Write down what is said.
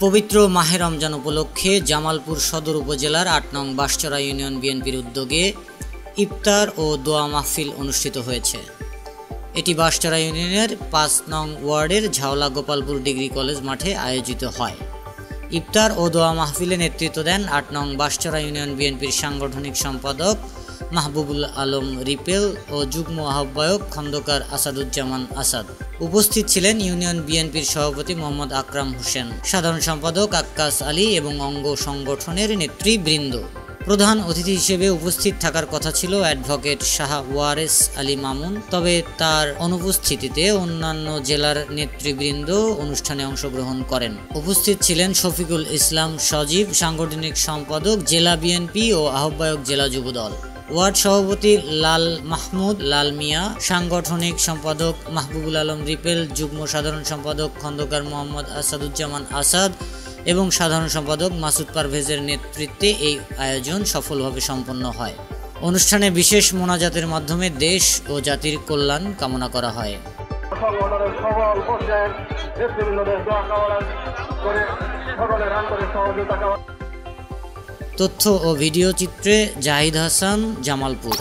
পবিত্র মাহে রমজান উপলক্ষে জামালপুর সদর উপজেলার ৮ নং বাঁশচড়া ইউনিয়ন বিএনপির উদ্যোগে ইফতার ও দোয়া মাহফিল অনুষ্ঠিত হয়েছে। এটি বাঁশচড়া ইউনিয়নের ৫ নং ওয়ার্ডের ঝাওলা গোপালপুর ডিগ্রি কলেজ মাঠে আয়োজিত হয়। ইফতার ও দোয়া মাহফিলে নেতৃত্ব দেন ৮ নং বাঁশচড়া ইউনিয়ন বিএনপির সাংগঠনিক সম্পাদক মাহবুবুল আলম রিপেল ও যুগ্ম আহ্বায়ক খন্দকার আসাদুজ্জামান আসাদ। উপস্থিত ছিলেন ইউনিয়ন বিএনপির সভাপতি মোহাম্মদ আকরাম হোসেন, সাধারণ সম্পাদক আক্কাস আলী এবং অঙ্গ সংগঠনের নেতৃবৃন্দ। প্রধান অতিথি হিসেবে উপস্থিত থাকার কথা ছিল অ্যাডভোকেট শাহ ওয়ারেস আলী মামুন, তবে তার অনুপস্থিতিতে অন্যান্য জেলার নেতৃবৃন্দ অনুষ্ঠানে অংশগ্রহণ করেন। উপস্থিত ছিলেন শফিকুল ইসলাম সজীব, সাংগঠনিক সম্পাদক জেলা বিএনপি ও আহ্বায়ক জেলা যুবদল, ওয়ার্ড সভাপতি লাল মাহমুদ লাল মিয়া, সাংগঠনিক সম্পাদক মাহবুবুল আলম রিপেল, যুগ্ম সাধারণ সম্পাদক খন্দকার মোহাম্মদ আসাদুজ্জামান আসাদ এবং সাধারণ সম্পাদক মাসুদ পারভেজের নেতৃত্বে এই আয়োজন সফলভাবে সম্পন্ন হয়। অনুষ্ঠানে বিশেষ মোনাজাতের মাধ্যমে দেশ ও জাতির কল্যাণ কামনা করা হয়। তথ্য ও ভিডিও চিত্রে জাহিদ হাসান, জামালপুর।